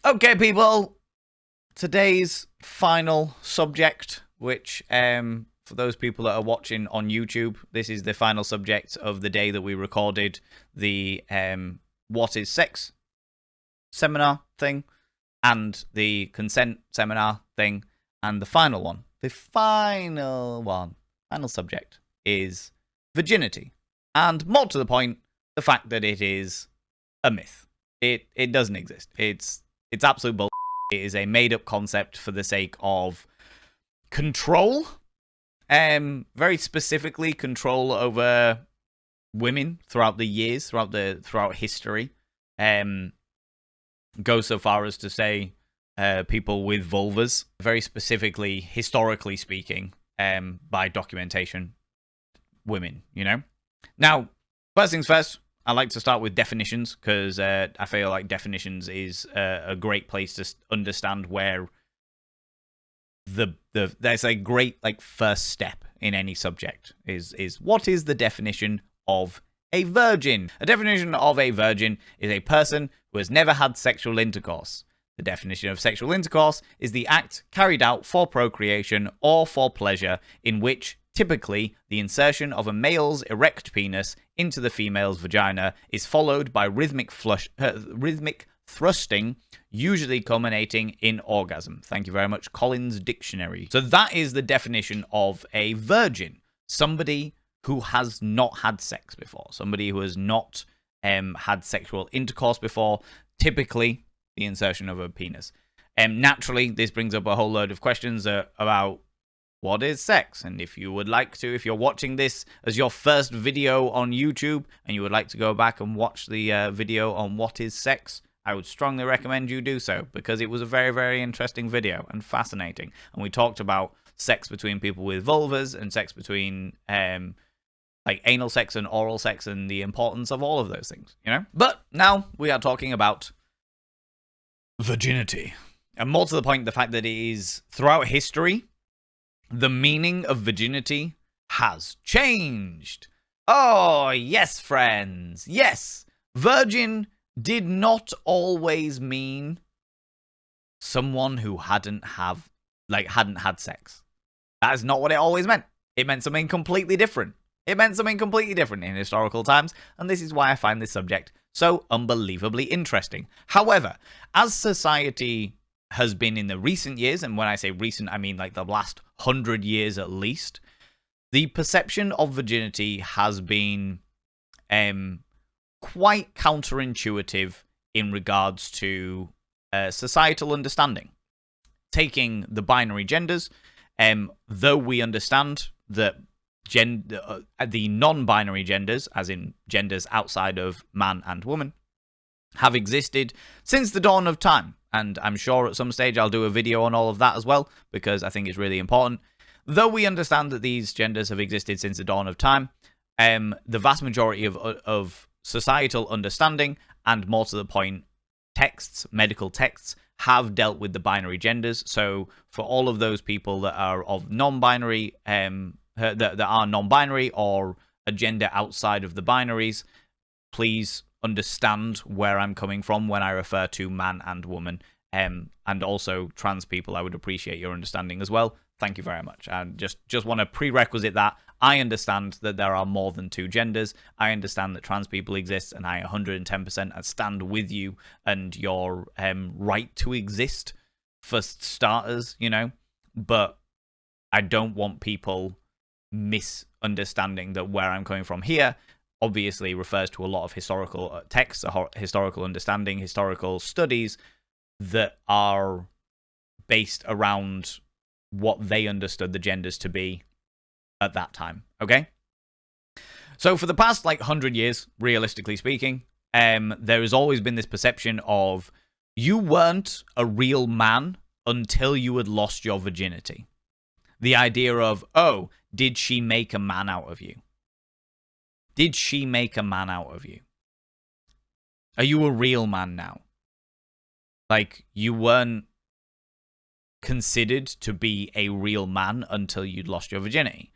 Okay, people. Today's final subject, which, for those people that are watching on YouTube, this is the final subject of the day that we recorded the What is Sex seminar thing, and the consent seminar thing, and the final one. The final subject is virginity. And more to the point, the fact that it is a myth. It doesn't exist. It's absolute bull. It is a made-up concept for the sake of control. Very specifically, control over women throughout the years, throughout history. Go so far as to say people with vulvas, very specifically, historically speaking, by documentation, women. Now, first things first. I like to start with definitions because I feel like definitions is a great place to understand where there's a great first step in any subject is what is the definition of a virgin? A definition of a virgin is a person who has never had sexual intercourse. The definition of sexual intercourse is the act carried out for procreation or for pleasure in which typically, the insertion of a male's erect penis into the female's vagina is followed by rhythmic thrusting, usually culminating in orgasm. Thank you very much, Collins Dictionary. So that is the definition of a virgin. Somebody who has not had sex before. Somebody who has not had sexual intercourse before. Typically, the insertion of a penis. Naturally, this brings up a whole load of questions about what is sex? And if you would like to, if you're watching this as your first video on YouTube and you would like to go back and watch the video on what is sex, I would strongly recommend you do so because it was a very, very interesting video and fascinating. And we talked about sex between people with vulvas and sex between anal sex and oral sex and the importance of all of those things, But now we are talking about virginity. And more to the point, the fact that it is throughout history, the meaning of virginity has changed. Oh, yes, friends. Yes, virgin did not always mean someone who hadn't had sex. That is not what it always meant. It meant something completely different. It meant something completely different in historical times, and this is why I find this subject so unbelievably interesting. However, as society has been in the recent years, and when I say recent, I mean the last 100 years at least, the perception of virginity has been quite counterintuitive in regards to societal understanding. Taking the binary genders, though we understand that the non-binary genders, as in genders outside of man and woman, have existed since the dawn of time. And I'm sure at some stage I'll do a video on all of that as well, because I think it's really important. Though we understand that these genders have existed since the dawn of time, the vast majority of societal understanding, and more to the point, texts, medical texts, have dealt with the binary genders. So for all of those people that are of non-binary, that are non-binary or a gender outside of the binaries, please understand where I'm coming from when I refer to man and woman, and also trans people. I would appreciate your understanding as well. Thank you very much. I just want to prerequisite that I understand that there are more than two genders. I understand that trans people exist, and I 110% stand with you and your right to exist for starters, But I don't want people misunderstanding that where I'm coming from here obviously refers to a lot of historical texts, historical understanding, historical studies that are based around what they understood the genders to be at that time, okay? So for the past 100 years, realistically speaking, there has always been this perception of you weren't a real man until you had lost your virginity. The idea of, oh, did she make a man out of you? Did she make a man out of you? Are you a real man now? You weren't considered to be a real man until you'd lost your virginity.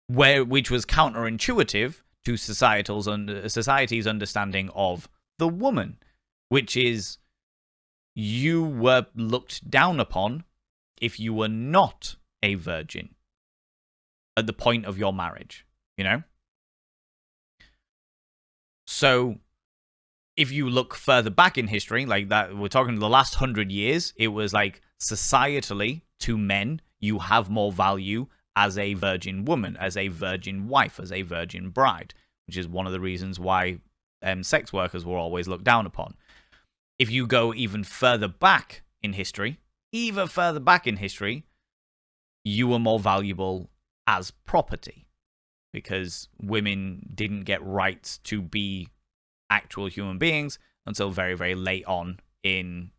Which was counterintuitive to society's understanding of the woman, which is you were looked down upon if you were not a virgin at the point of your marriage, you know? So if you look further back in history, like that, we're talking the last 100 years, it was like societally to men, you have more value as a virgin woman, as a virgin wife, as a virgin bride, which is one of the reasons why sex workers were always looked down upon. If you go even further back in history, you were more valuable as property because women didn't get rights to be actual human beings until very, very late on in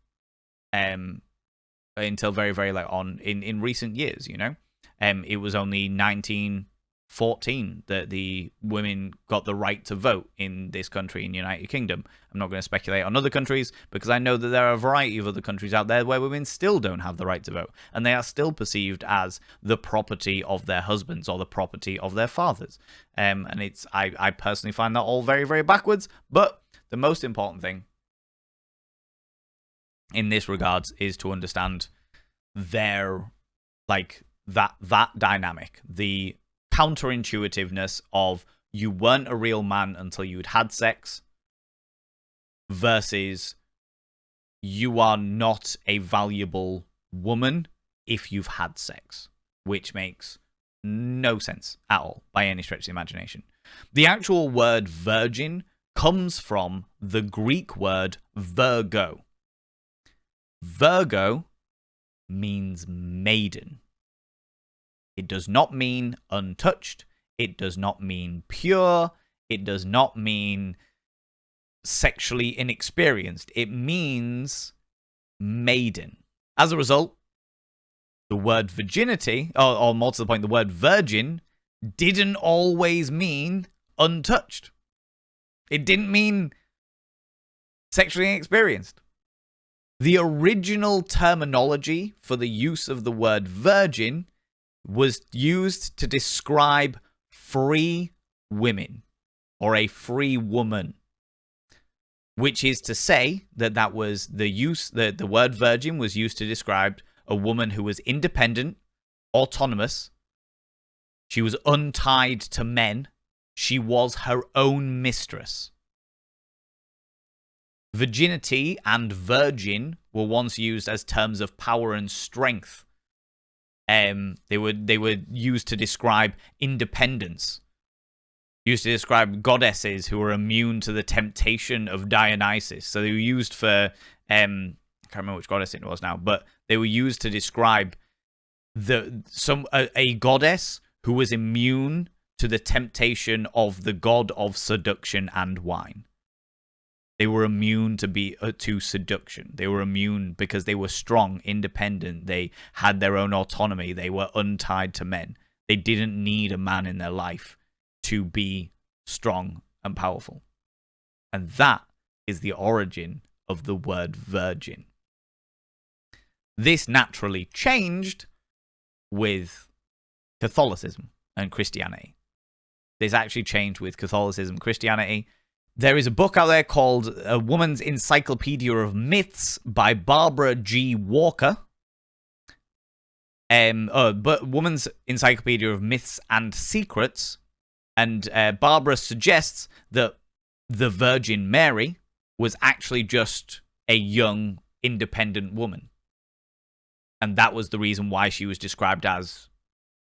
recent years, you know. It was only 1914 that the women got the right to vote in this country, in the United Kingdom. I'm not going to speculate on other countries because I know that there are a variety of other countries out there where women still don't have the right to vote, and they are still perceived as the property of their husbands or the property of their fathers. And I personally find that all very, very backwards. But the most important thing in this regards is to understand their that dynamic, the counterintuitiveness of you weren't a real man until you'd had sex versus you are not a valuable woman if you've had sex, which makes no sense at all by any stretch of the imagination. The actual word virgin comes from the Greek word Virgo. Virgo means maiden. It does not mean untouched. It does not mean pure. It does not mean sexually inexperienced. It means maiden. As a result, the word virginity, or more to the point, the word virgin didn't always mean untouched. It didn't mean sexually inexperienced. The original terminology for the use of the word virgin was used to describe free women or a free woman, which is to say that was the word virgin was used to describe a woman who was independent, autonomous. She was untied to men. She was her own mistress. Virginity and virgin were once used as terms of power and strength. They were used to describe independence. Used to describe goddesses who were immune to the temptation of Dionysus. So they were used for I can't remember which goddess it was now, but they were used to describe a goddess who was immune to the temptation of the god of seduction and wine. They were immune to seduction. They were immune because they were strong, independent. They had their own autonomy. They were untied to men. They didn't need a man in their life to be strong and powerful. And that is the origin of the word virgin. This naturally changed with Catholicism and Christianity. This actually changed with Catholicism and Christianity. There is a book out there called A Woman's Encyclopedia of Myths by Barbara G. Walker. But Woman's Encyclopedia of Myths and Secrets. And Barbara suggests that the Virgin Mary was actually just a young, independent woman. And that was the reason why she was described as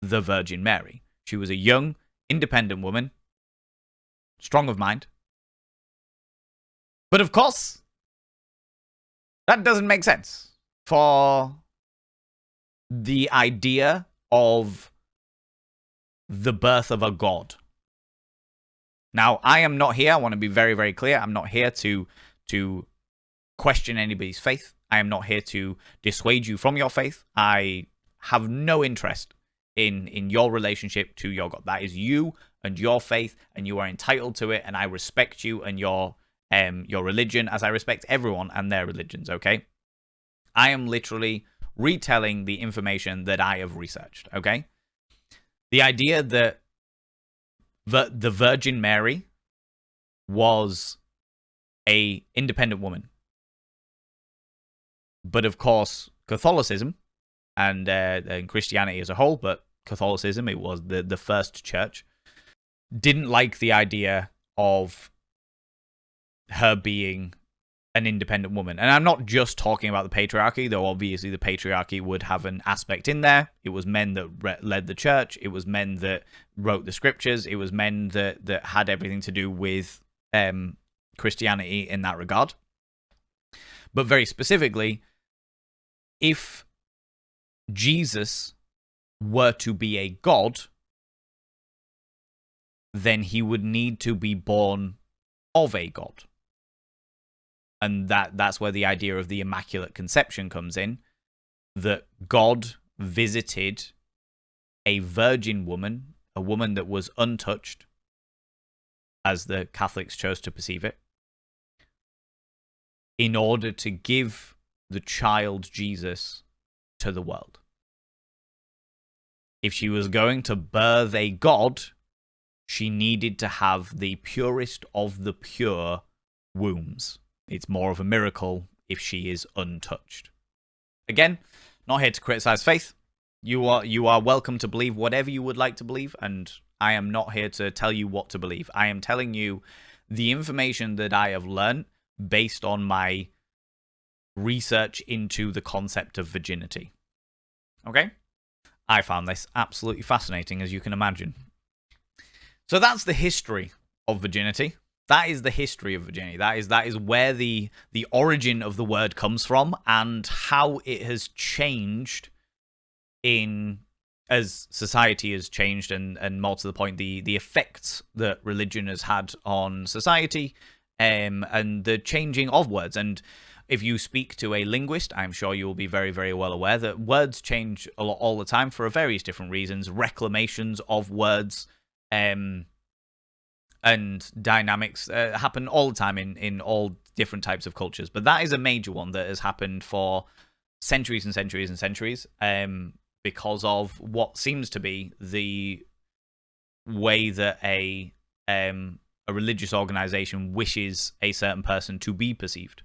the Virgin Mary. She was a young, independent woman, strong of mind. But of course, that doesn't make sense for the idea of the birth of a god. Now, I am not here, I want to be very, very clear, I'm not here to question anybody's faith. I am not here to dissuade you from your faith. I have no interest in your relationship to your God. That is you and your faith, and you are entitled to it, and I respect you and your religion as I respect everyone and their religions, okay? I am literally retelling the information that I have researched, okay? The idea that the Virgin Mary was a independent woman But of course, Catholicism and Christianity as a whole, but Catholicism, it was the first church, didn't like the idea of her being an independent woman. And I'm not just talking about the patriarchy, though obviously the patriarchy would have an aspect in there. It was men that led the church. It was men that wrote the scriptures. It was men that had everything to do with Christianity in that regard. But very specifically, if Jesus were to be a god, then he would need to be born of a god. And that's where the idea of the Immaculate Conception comes in, that God visited a virgin woman, a woman that was untouched, as the Catholics chose to perceive it, in order to give the child Jesus to the world. If she was going to birth a god, she needed to have the purest of the pure wombs. It's more of a miracle if she is untouched. Again, not here to criticize faith. You are welcome to believe whatever you would like to believe, and I am not here to tell you what to believe. I am telling you the information that I have learned based on my research into the concept of virginity. Okay? I found this absolutely fascinating, as you can imagine. So that's the history of virginity. That is the history of virginity. That is where the origin of the word comes from, and how it has changed as society has changed, and more to the point, the effects that religion has had on society, and the changing of words. And if you speak to a linguist, I'm sure you will be very, very well aware that words change a lot all the time for various different reasons. Reclamations of words, and dynamics happen all the time in all different types of cultures. But that is a major one that has happened for centuries and centuries and centuries, because of what seems to be the way that a religious organization wishes a certain person to be perceived.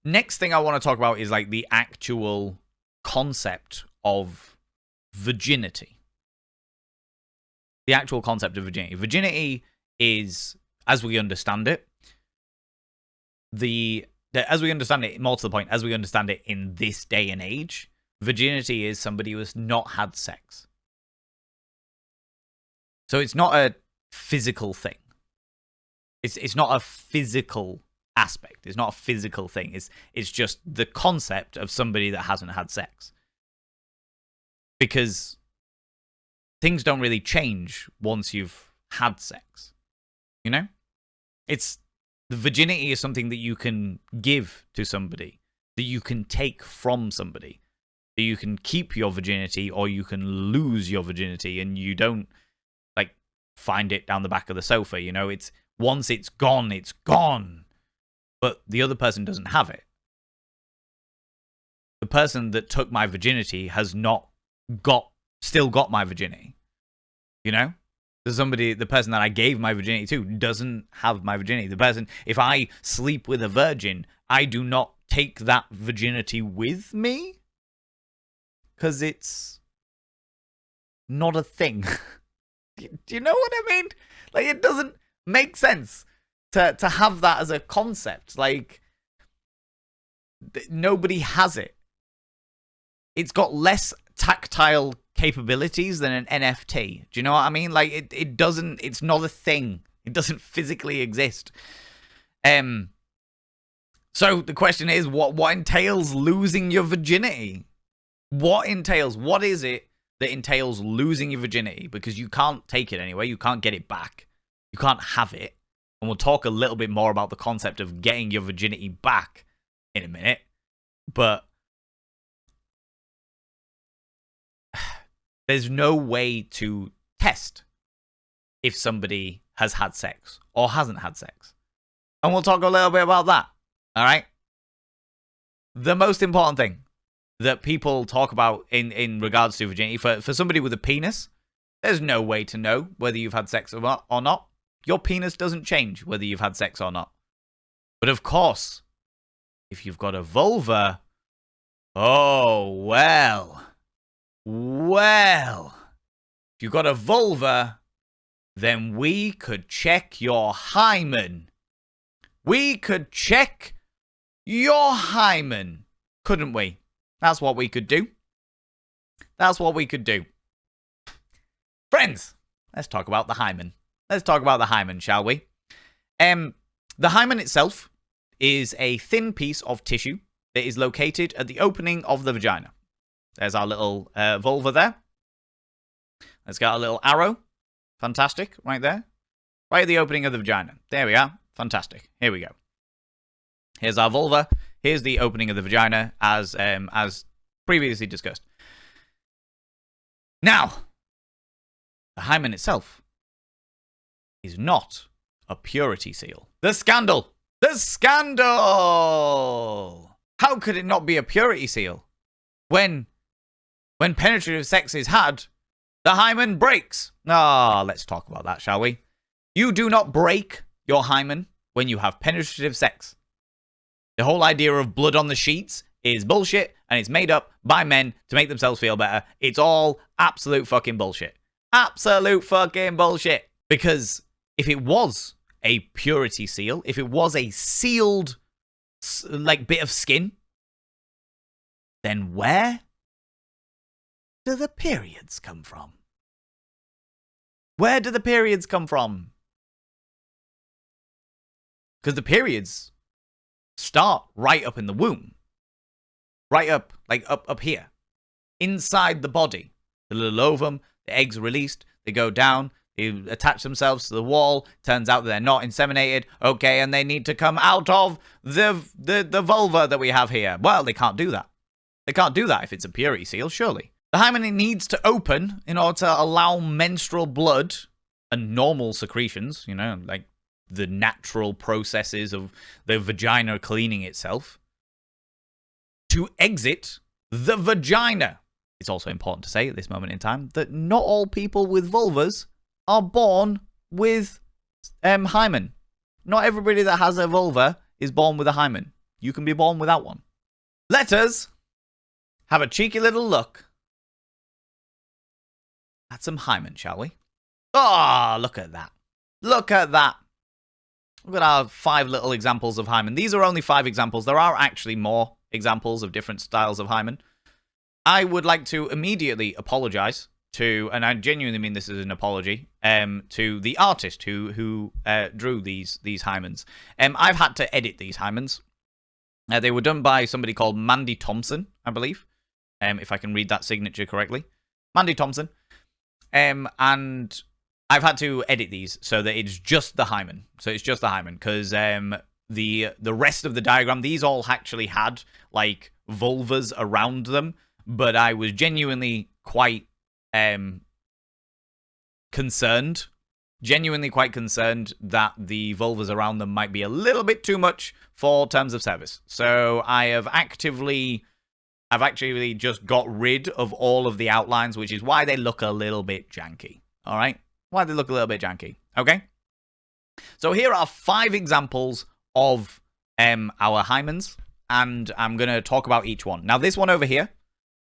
Next thing I want to talk about is like the actual concept of virginity. The actual concept of virginity. Virginity is, as we understand it, as we understand it, more to the point, as we understand it in this day and age, virginity is somebody who has not had sex. So it's not a physical thing. It's not a physical aspect. It's not a physical thing. It's just the concept of somebody that hasn't had sex. Because things don't really change once you've had sex. You know? The virginity is something that you can give to somebody, that you can take from somebody. That you can keep your virginity, or you can lose your virginity, and you don't like find it down the back of the sofa. You know, it's once it's gone, it's gone. But the other person doesn't have it. The person that took my virginity has not still got my virginity. You know? The person that I gave my virginity to doesn't have my virginity. The person, if I sleep with a virgin, I do not take that virginity with me. Because it's not a thing. Do you know what I mean? Like, it doesn't make sense to have that as a concept. Like, nobody has it. It's got less tactile capabilities than an NFT. Do you know what I mean? Like, it's not a thing. It doesn't physically exist. So the question is, what entails losing your virginity? What is it that entails losing your virginity? Because you can't take it anyway. You can't get it back. You can't have it. And we'll talk a little bit more about the concept of getting your virginity back in a minute. But there's no way to test if somebody has had sex or hasn't had sex. And we'll talk a little bit about that. All right? The most important thing that people talk about in regards to virginity, for somebody with a penis, there's no way to know whether you've had sex or not. Your penis doesn't change whether you've had sex or not. But of course, if you've got a vulva, Oh, well. Well. If you got a vulva, then we could check your hymen. We could check your hymen, couldn't we? That's what we could do. That's what we could do. Friends, let's talk about the hymen. Let's talk about the hymen, shall we? The hymen itself is a thin piece of tissue that is located at the opening of the vagina. There's our little vulva there. It's got a little arrow. Fantastic, right there. Right at the opening of the vagina. There we are. Fantastic. Here we go. Here's our vulva. Here's the opening of the vagina, as previously discussed. Now, the hymen itself is not a purity seal. The scandal! The scandal! How could it not be a purity seal? When penetrative sex is had, the hymen breaks. Let's talk about that, shall we? You do not break your hymen when you have penetrative sex. The whole idea of blood on the sheets is bullshit, and it's made up by men to make themselves feel better. It's all absolute fucking bullshit. Absolute fucking bullshit. Because if it was a purity seal, if it was a sealed, like, bit of skin, then where do the periods come from? Where do the periods come from? Because the periods start right up in the womb. Right up, like up here. Inside the body. The little ovum, the eggs are released, they go down, they attach themselves to the wall, turns out that they're not inseminated, okay, and they need to come out of the vulva that we have here. Well, they can't do that. They can't do that if it's a purity seal, surely. The hymen needs to open in order to allow menstrual blood and normal secretions, you know, like the natural processes of the vagina cleaning itself, to exit the vagina. It's also important to say at this moment in time that not all people with vulvas are born with hymen. Not everybody that has a vulva is born with a hymen. You can be born without one. Let us have a cheeky little look at some hymen, shall we? Look at that. Look at that. Look at our 5 little examples of hymen. These are only 5 examples. There are actually more examples of different styles of hymen. I would like to immediately apologize to, and I genuinely mean this as an apology, to the artist who drew these hymens. I've had to edit these hymens. They were done by somebody called Mandy Thompson, I believe, if I can read that signature correctly. Mandy Thompson. And I've had to edit these so that it's just the hymen. So it's just the hymen, because the rest of the diagram, these all actually had, like, vulvas around them, but I was genuinely quite concerned. Genuinely quite concerned that the vulvas around them might be a little bit too much for terms of service. So I've actually just got rid of all of the outlines, which is why they look a little bit janky. All right? Why they look a little bit janky. Okay? So here are 5 examples of our hymens, and I'm going to talk about each one. Now, this one over here,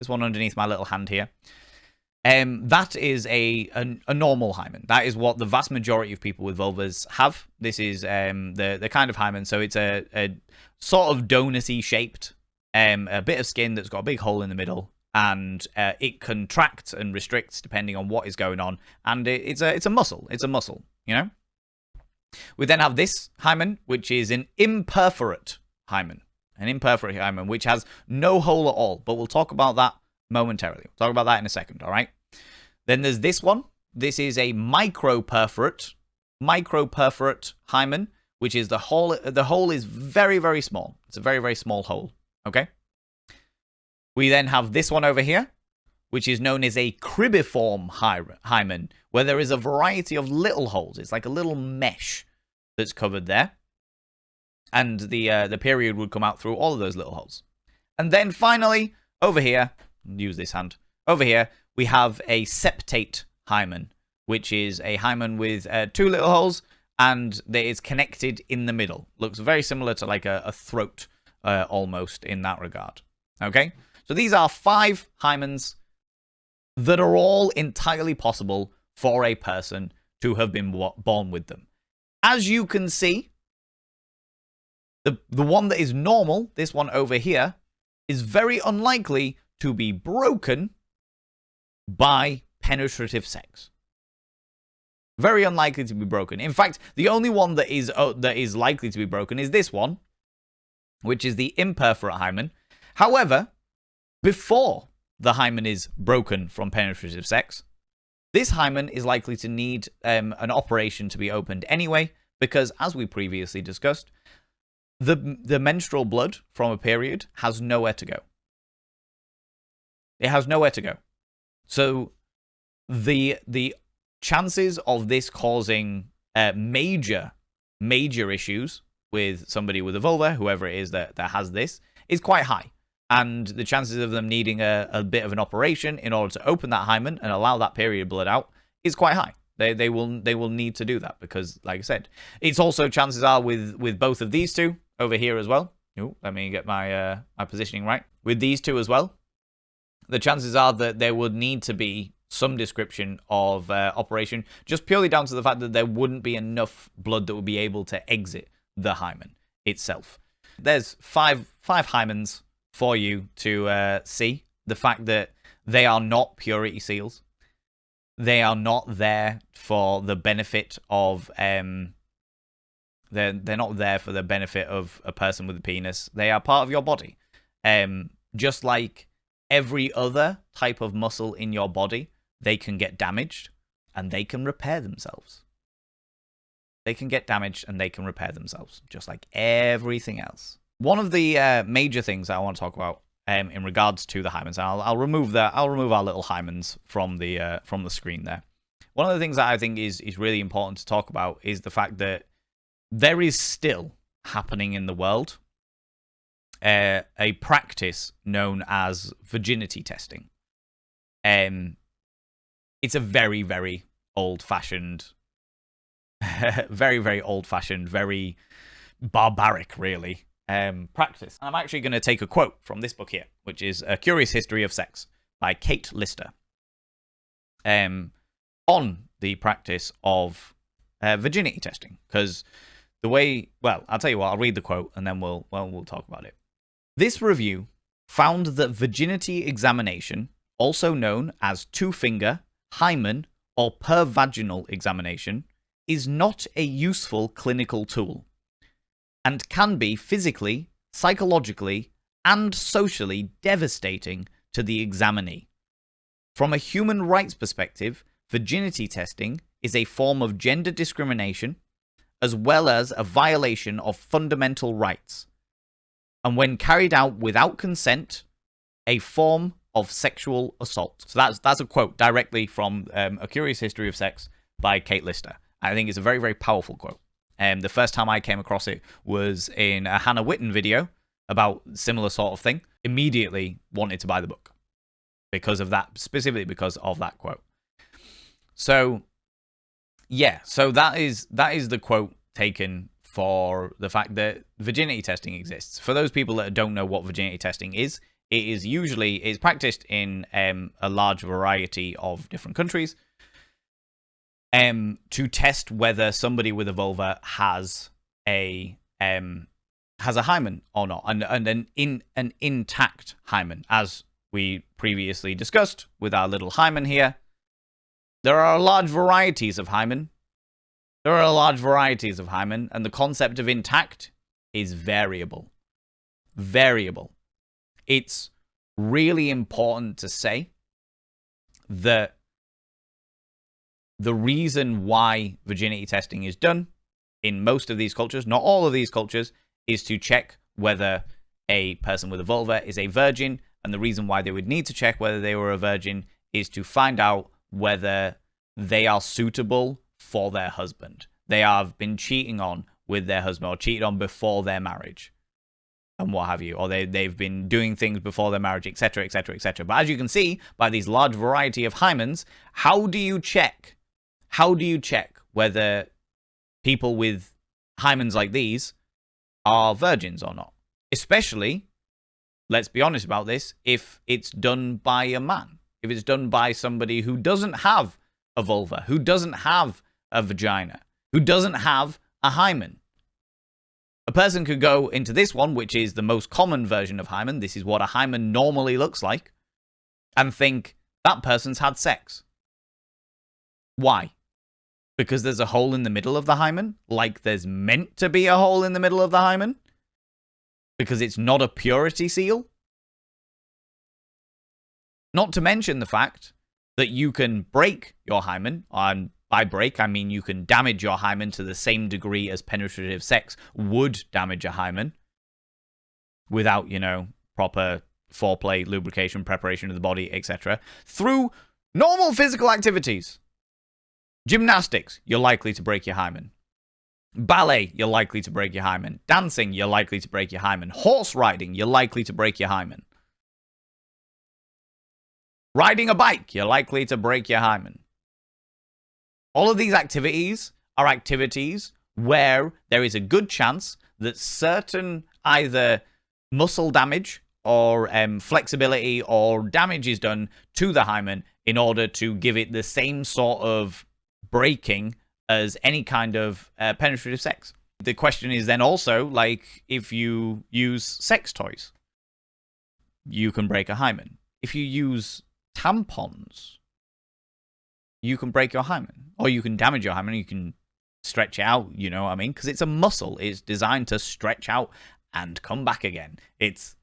this one underneath my little hand here, that is a normal hymen. That is what the vast majority of people with vulvas have. This is the kind of hymen. So it's a sort of donut-y shaped, a bit of skin that's got a big hole in the middle, and it contracts and restricts depending on what is going on. And it's a muscle. It's a muscle, you know? We then have this hymen, which is an imperforate hymen. An imperforate hymen, which has no hole at all. But we'll talk about that momentarily. We'll talk about that in a second, all right? Then there's this one. This is a microperforate hymen, which is the hole. The hole is very, very small. It's a very, very small hole, okay? We then have this one over here, which is known as a cribiform hymen, where there is a variety of little holes. It's like a little mesh that's covered there. And the period would come out through all of those little holes. And then finally, over here, use this hand, over here, we have a septate hymen, which is a hymen with 2 little holes, and that is connected in the middle. Looks very similar to like a throat almost in that regard. Okay? So these are 5 hymens that are all entirely possible for a person to have been born with them. As you can see, the one that is normal, this one over here, is very unlikely to be broken by penetrative sex. Very unlikely to be broken. In fact, the only one that is likely to be broken is this one, which is the imperforate hymen. However, before the hymen is broken from penetrative sex, this hymen is likely to need an operation to be opened anyway, because as we previously discussed, the menstrual blood from a period has nowhere to go. It has nowhere to go. So the chances of this causing major issues with somebody with a vulva, whoever it is that has this, is quite high. And the chances of them needing a bit of an operation in order to open that hymen and allow that period blood out is quite high. They will need to do that because, like I said, it's also chances are with both of these two over here as well. Ooh, let me get my my positioning right. With these two as well, the chances are that there would need to be some description of operation, just purely down to the fact that there wouldn't be enough blood that would be able to exit the hymen itself. There's five hymens for you to see. The fact that they are not purity seals. They are not there for the benefit of they're not there for the benefit of a person with a penis. They are part of your body. Just like every other type of muscle in your body, they can get damaged and they can repair themselves. They can get damaged and they can repair themselves, just like everything else. One of the major things that I want to talk about in regards to the hymens, and I'll remove our little hymens from the screen there. One of the things that I think is really important to talk about is the fact that there is still happening in the world a practice known as virginity testing. It's a very, very old-fashioned, very old-fashioned, very barbaric, really, practice. I'm actually going to take a quote from this book here, which is A Curious History of Sex by Kate Lister, on the practice of virginity testing. Because the way, well, I'll tell you what, I'll read the quote and then we'll talk about it. This review found that virginity examination, also known as two-finger, hymen, or pervaginal examination, is not a useful clinical tool and can be physically, psychologically, and socially devastating to the examinee. From a human rights perspective, virginity testing is a form of gender discrimination as well as a violation of fundamental rights, and when carried out without consent, a form of sexual assault. So that's a quote directly from A Curious History of Sex by Kate Lister. I think it's a very, very powerful quote. The first time I came across it was in a Hannah Witten video about similar sort of thing. Immediately wanted to buy the book because of that, specifically because of that quote. So, yeah, so that is the quote taken for the fact that virginity testing exists. For those people that don't know what virginity testing is, it is usually practiced in a large variety of different countries to test whether somebody with a vulva has a hymen or not, and an intact hymen, as we previously discussed with our little hymen here. There are large varieties of hymen. And the concept of intact is variable. It's really important to say that the reason why virginity testing is done in most of these cultures, not all of these cultures, is to check whether a person with a vulva is a virgin, and the reason why they would need to check whether they were a virgin is to find out whether they are suitable for their husband. They have been cheating on with their husband or cheated on before their marriage and what have you, or they've been doing things before their marriage, etc., etc., etc. But as you can see, by these large variety of hymens, how do you check whether people with hymens like these are virgins or not? Especially let's be honest about this, if it's done by a man, if it's done by somebody who doesn't have a vulva, who doesn't have a vagina, who doesn't have a hymen. A person could go into this one, which is the most common version of hymen. This is what a hymen normally looks like, and think that person's had sex. Why? Because there's a hole in the middle of the hymen, like there's meant to be a hole in the middle of the hymen? Because it's not a purity seal? Not to mention the fact that you can break your hymen, and by break I mean you can damage your hymen to the same degree as penetrative sex would damage a hymen, without, you know, proper foreplay, lubrication, preparation of the body, etc., through normal physical activities. Gymnastics, you're likely to break your hymen. Ballet, you're likely to break your hymen. Dancing, you're likely to break your hymen. Horse riding, you're likely to break your hymen. Riding a bike, you're likely to break your hymen. All of these activities are activities where there is a good chance that certain either muscle damage or flexibility or damage is done to the hymen in order to give it the same sort of breaking as any kind of penetrative sex. The question is then also, like, if you use sex toys, you can break a hymen. If you use tampons, you can break your hymen. Or you can damage your hymen, you can stretch it out, you know what I mean? Because it's a muscle. It's designed to stretch out and come back again. It's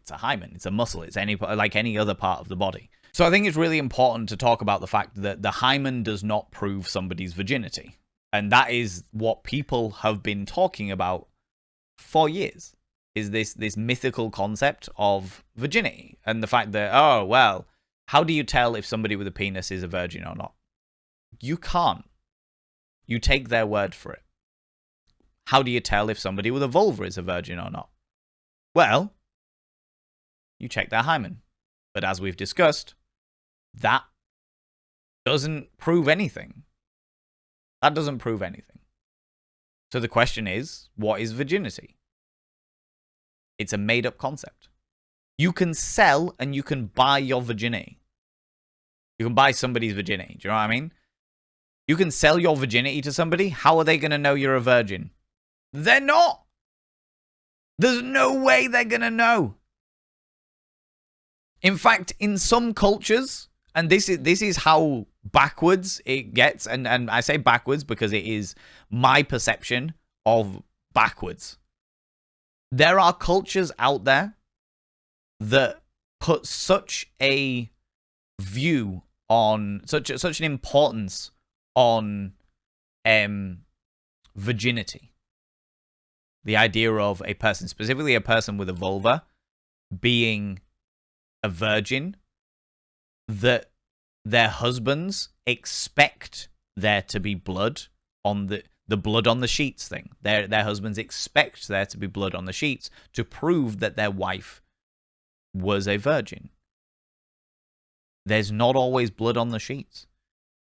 a hymen. It's a muscle. It's like any other part of the body. So I think it's really important to talk about the fact that the hymen does not prove somebody's virginity. And that is what people have been talking about for years, is this mythical concept of virginity. And the fact that, oh, well, how do you tell if somebody with a penis is a virgin or not? You can't. You take their word for it. How do you tell if somebody with a vulva is a virgin or not? Well, you check their hymen. But as we've discussed, that doesn't prove anything. That doesn't prove anything. So the question is, what is virginity? It's a made-up concept. You can sell and you can buy your virginity. You can buy somebody's virginity. Do you know what I mean? You can sell your virginity to somebody. How are they going to know you're a virgin? They're not. There's no way they're going to know. In fact, in some cultures, and this is how backwards it gets, and I say backwards because it is my perception of backwards. There are cultures out there that put such a view on, such an importance on virginity. The idea of a person, specifically a person with a vulva, being a virgin, that their husbands expect there to be blood on the blood on the sheets thing. Their husbands expect there to be blood on the sheets to prove that their wife was a virgin. There's not always blood on the sheets.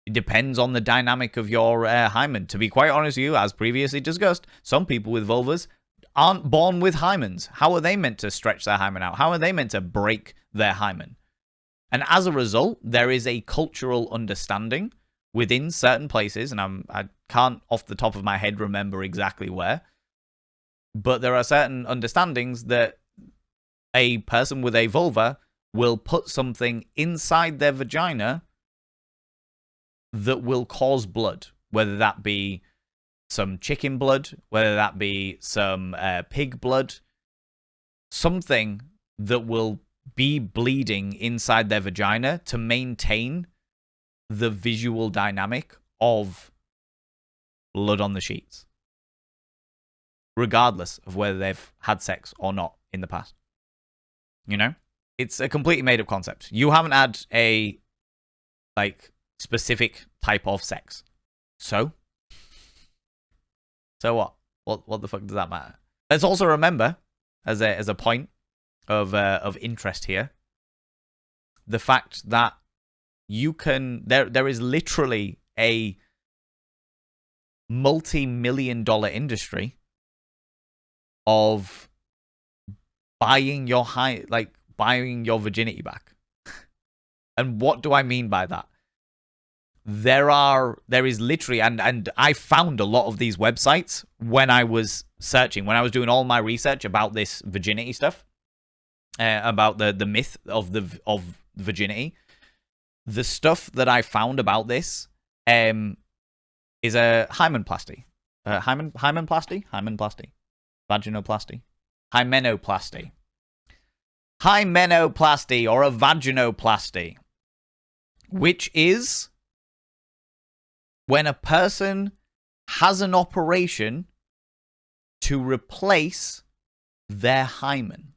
It depends on the dynamic of your hymen. To be quite honest with you, as previously discussed, some people with vulvas aren't born with hymens. How are they meant to stretch their hymen out? How are they meant to break their hymen? And as a result, there is a cultural understanding within certain places, and I can't off the top of my head remember exactly where, but there are certain understandings that a person with a vulva will put something inside their vagina that will cause blood, whether that be some chicken blood, whether that be some pig blood, something that will be bleeding inside their vagina to maintain the visual dynamic of blood on the sheets, regardless of whether they've had sex or not in the past. You know? It's a completely made-up concept. You haven't had a, like, specific type of sex. So what? What the fuck does that matter? Let's also remember, as a point of interest here, the fact that you can there is literally a multi-million-dollar industry of buying your buying your virginity back. And what do I mean by that? There is literally, and I found a lot of these websites when I was searching, when I was doing all my research about this virginity stuff, about the myth of virginity. The stuff that I found about this is a hymenoplasty, hymenoplasty, vaginoplasty, hymenoplasty, hymenoplasty, or a vaginoplasty, which is when a person has an operation to replace their hymen,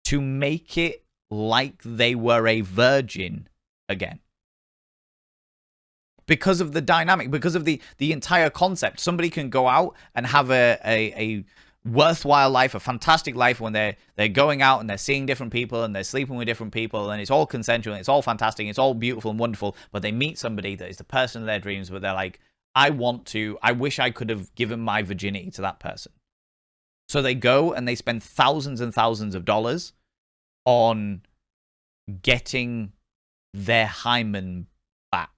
to make it like they were a virgin again. Because of the dynamic, because of the entire concept. Somebody can go out and have a worthwhile life, a fantastic life, when they're going out and they're seeing different people and they're sleeping with different people, and it's all consensual and it's all fantastic and it's all beautiful and wonderful, but they meet somebody that is the person of their dreams, but they're like, I wish I could have given my virginity to that person. So they go and they spend thousands and thousands of dollars on getting their hymen back,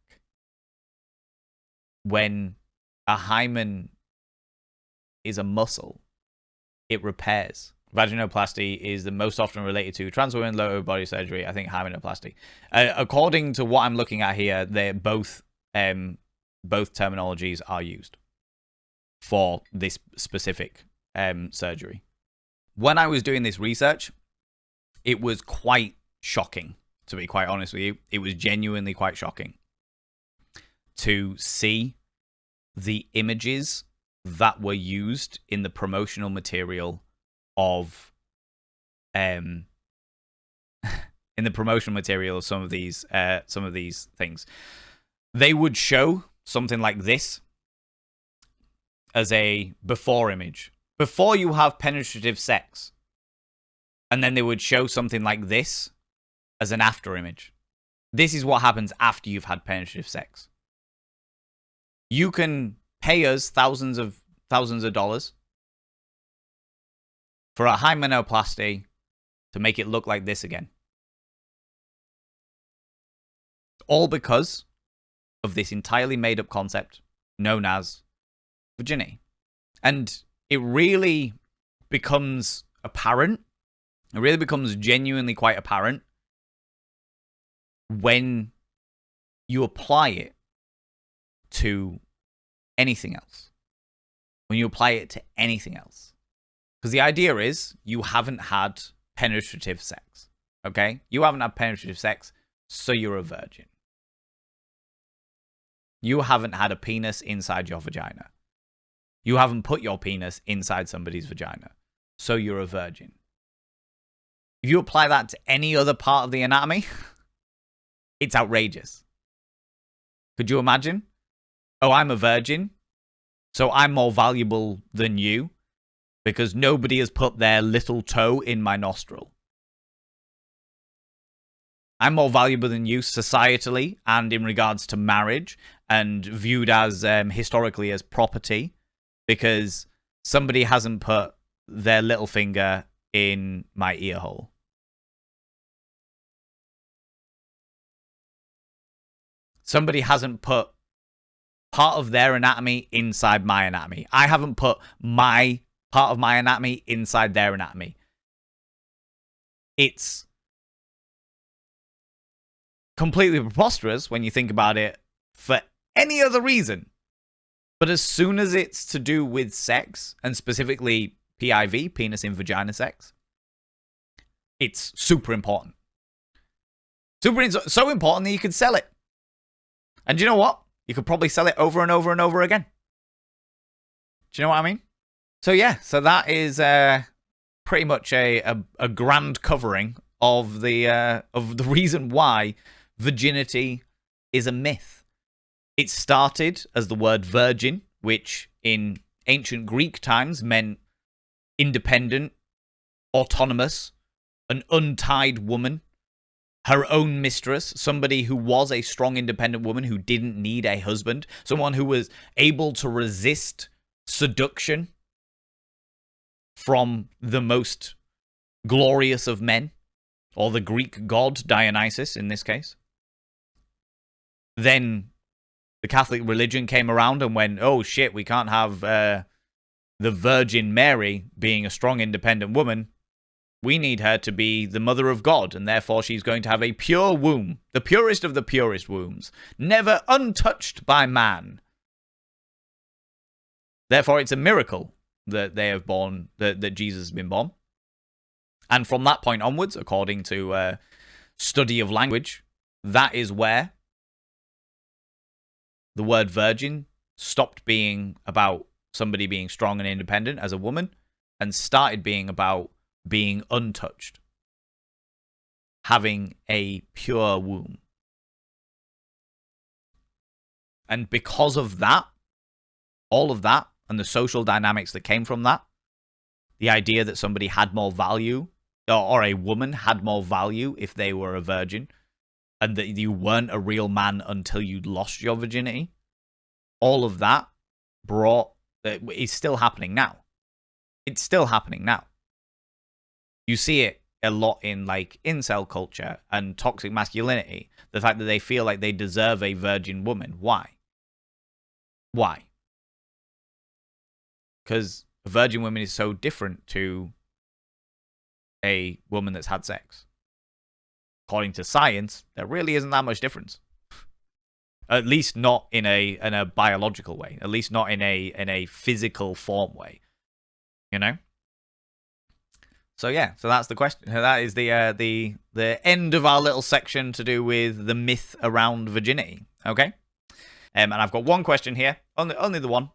when a hymen is a muscle. It repairs. Vaginoplasty is the most often related to trans women, lower body surgery. I think hymenoplasty. According to what I'm looking at here, they're both terminologies are used for this specific surgery. When I was doing this research, it was quite shocking, to be quite honest with you. It was genuinely quite shocking to see the images that were used in the promotional material of in the promotional material of some of these things. They would show something like this as a before image, before you have penetrative sex, and then they would show something like this as an after image. This is what happens after you've had penetrative sex. You can pay us thousands of dollars for a hymenoplasty to make it look like this again. All because of this entirely made-up concept known as virginity. And it really becomes apparent, it really becomes genuinely quite apparent when you apply it to anything else. When you apply it to anything else. Because the idea is you haven't had penetrative sex. Okay? You haven't had penetrative sex, so you're a virgin. You haven't had a penis inside your vagina. You haven't put your penis inside somebody's vagina, so you're a virgin. If you apply that to any other part of the anatomy, it's outrageous. Could you imagine? Oh, I'm a virgin, so I'm more valuable than you because nobody has put their little toe in my nostril. I'm more valuable than you societally and in regards to marriage, and viewed as historically as property, because somebody hasn't put their little finger in my ear hole. Somebody hasn't put part of their anatomy inside my anatomy. I haven't put my part of my anatomy inside their anatomy. It's completely preposterous when you think about it for any other reason. But as soon as it's to do with sex, and specifically PIV, penis in vagina sex, it's super important. So important that you could sell it. And do you know what? You could probably sell it over and over and over again. Do you know what I mean? So yeah, so that is pretty much a grand covering of the reason why virginity is a myth. It started as the word virgin, which in ancient Greek times meant independent, autonomous, an untied woman, her own mistress, somebody who was a strong, independent woman who didn't need a husband, someone who was able to resist seduction from the most glorious of men, or the Greek god Dionysus in this case. Then the Catholic religion came around and went, oh shit, we can't have the Virgin Mary being a strong, independent woman. We need her to be the mother of God, and therefore she's going to have a pure womb, the purest of the purest wombs, never untouched by man. Therefore, it's a miracle that they have born, that Jesus has been born. And from that point onwards, according to study of language, that is where the word virgin stopped being about somebody being strong and independent as a woman and started being about being untouched, having a pure womb. And because of that, all of that, and the social dynamics that came from that, the idea that somebody had more value, or a woman had more value if they were a virgin, and that you weren't a real man until you'd lost your virginity, all of that is still happening now. It's still happening now. You see it a lot in like incel culture and toxic masculinity. The fact that they feel like they deserve a virgin woman. Why? Why? Because a virgin woman is so different to a woman that's had sex. According to science, there really isn't that much difference. At least not in a biological way. At least not in a physical form way. You know? So yeah, so that's the question. That is the end of our little section to do with the myth around virginity. Okay? And I've got one question here. Only the one.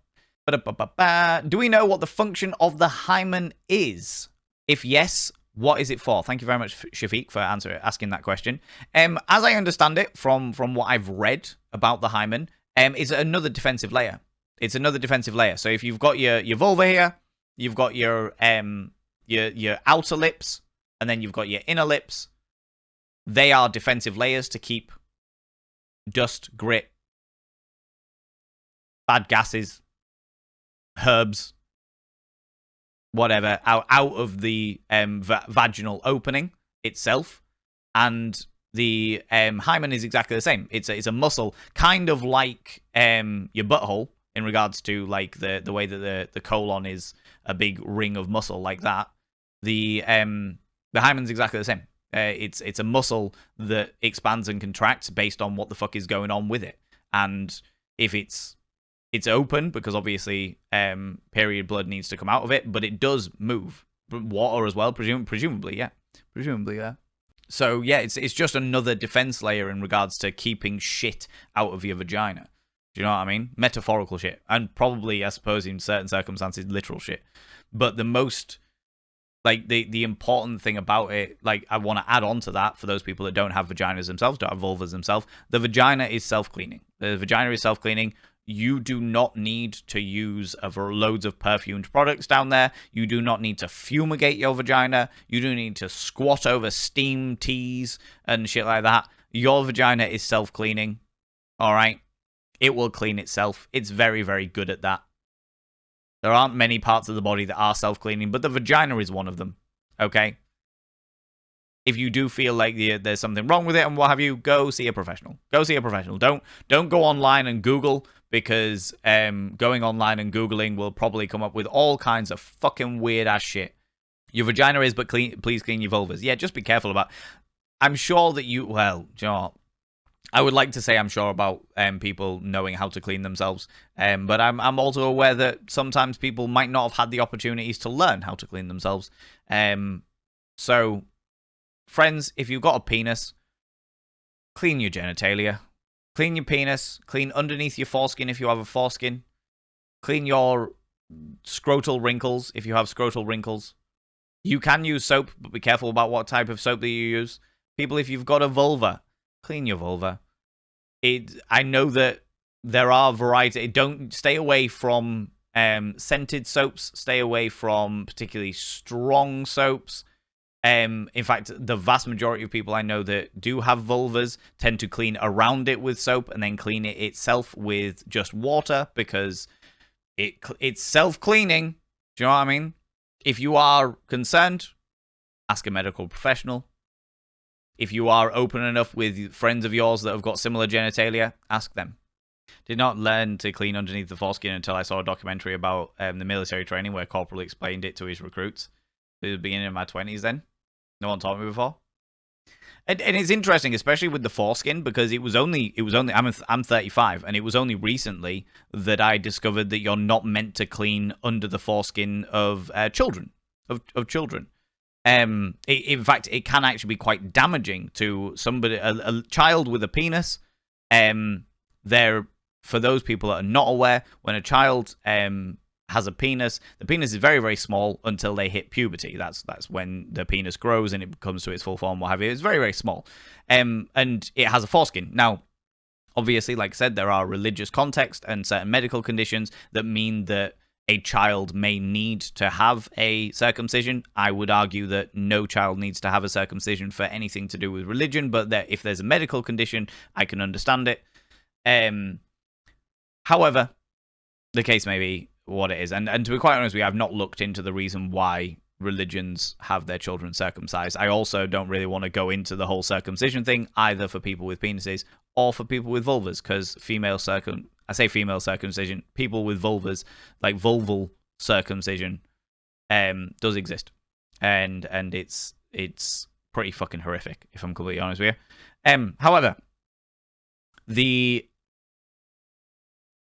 Do we know what the function of the hymen is? If yes, what is it for? Thank you very much, Shafiq, for asking that question. As I understand it, from what I've read about the hymen, it's another defensive layer. It's another defensive layer. So if you've got your vulva here, you've got your outer lips, and then you've got your inner lips. They are defensive layers to keep dust, grit, bad gases, herbs, whatever, out of the vaginal opening itself. And the hymen is exactly the same. It's a muscle, kind of like your butthole, in regards to like the way that the colon is a big ring of muscle like that. The hymen's exactly the same. It's a muscle that expands and contracts based on what the fuck is going on with it. And if it's open, because obviously period blood needs to come out of it, but it does move. Water as well, presumably, yeah. Presumably, yeah. So yeah, it's just another defense layer in regards to keeping shit out of your vagina. Do you know what I mean? Metaphorical shit. And probably, I suppose, in certain circumstances, literal shit. But the most, like, the important thing about it, like, I want to add on to that for those people that don't have vaginas themselves, don't have vulvas themselves. The vagina is self-cleaning. The vagina is self-cleaning. You do not need to use loads of perfumed products down there. You do not need to fumigate your vagina. You do need to squat over steam teas and shit like that. Your vagina is self-cleaning. All right? It will clean itself. It's very, very good at that. There aren't many parts of the body that are self-cleaning, but the vagina is one of them. Okay? If you do feel like there's something wrong with it and what have you, go see a professional. Go see a professional. Don't go online and Google, because going online and Googling will probably come up with all kinds of fucking weird-ass shit. Your vagina is, but please clean your vulvas. Yeah, just be careful about... I'm sure that you... Well, do you know what? I would like to say I'm sure about people knowing how to clean themselves, but I'm also aware that sometimes people might not have had the opportunities to learn how to clean themselves. So, friends, if you've got a penis, clean your genitalia. Clean your penis. Clean underneath your foreskin if you have a foreskin. Clean your scrotal wrinkles if you have scrotal wrinkles. You can use soap, but be careful about what type of soap that you use. People, if you've got a vulva, clean your vulva. I know that there are varieties. Don't stay away from scented soaps. Stay away from particularly strong soaps. In fact, the vast majority of people I know that do have vulvas tend to clean around it with soap and then clean it itself with just water, because it's self-cleaning. Do you know what I mean? If you are concerned, ask a medical professional. If you are open enough with friends of yours that have got similar genitalia, ask them. Did not learn to clean underneath the foreskin until I saw a documentary about the military training where Corporal explained it to his recruits. It was the beginning of my 20s then. No one taught me before. And it's interesting, especially with the foreskin, because it was only I'm 35, and it was only recently that I discovered that you're not meant to clean under the foreskin of children. Of children. In fact, it can actually be quite damaging to somebody, a child with a penis. For those people that are not aware, when a child has a penis, the penis is very, very small until they hit puberty. That's when the penis grows and it comes to its full form, what have you. It's very, very small. And it has a foreskin. Now, obviously, like I said, there are religious contexts and certain medical conditions that mean that a child may need to have a circumcision. I would argue that no child needs to have a circumcision for anything to do with religion, but that if there's a medical condition, I can understand it. However, the case may be what it is. And to be quite honest with you, I've not looked into the reason why religions have their children circumcised. I also don't really want to go into the whole circumcision thing, either for people with penises or for people with vulvas, because I say female circumcision, people with vulvas, like vulval circumcision, does exist. And it's pretty fucking horrific, if I'm completely honest with you. However,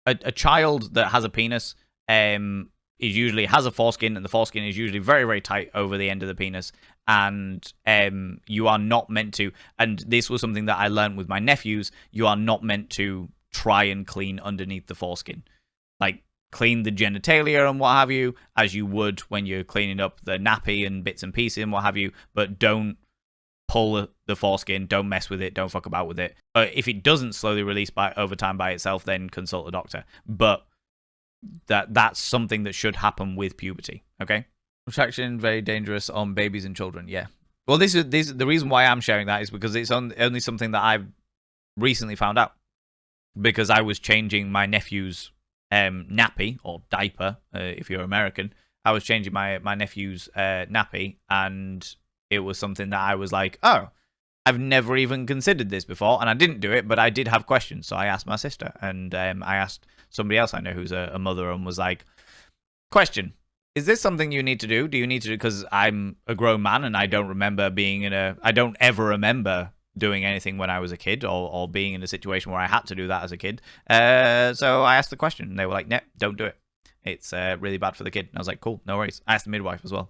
a child that has a penis is usually has a foreskin, and the foreskin is usually very, very tight over the end of the penis, and you are not meant to, and this was something that I learned with my nephews, you are not meant to try and clean underneath the foreskin. Like, clean the genitalia and what have you, as you would when you're cleaning up the nappy and bits and pieces and what have you, but don't pull the foreskin, don't mess with it, don't fuck about with it. But if it doesn't slowly release over time by itself, then consult a doctor. But that's something that should happen with puberty, okay? Retraction, very dangerous on babies and children, yeah. Well, this is the reason why I'm sharing that is because it's only something that I've recently found out. Because I was changing my nephew's nappy, or diaper, if you're American. I was changing my nephew's nappy, and it was something that I was like, oh, I've never even considered this before, and I didn't do it, but I did have questions, so I asked my sister, and I asked somebody else I know who's a mother, and was like, question, is this something you need to do? Do you need to do, because I'm a grown man, and I don't remember I don't ever remember doing anything when I was a kid, or being in a situation where I had to do that as a kid. So I asked the question, and they were like, "No, don't do it. It's really bad for the kid." And I was like, "Cool, no worries." I asked the midwife as well.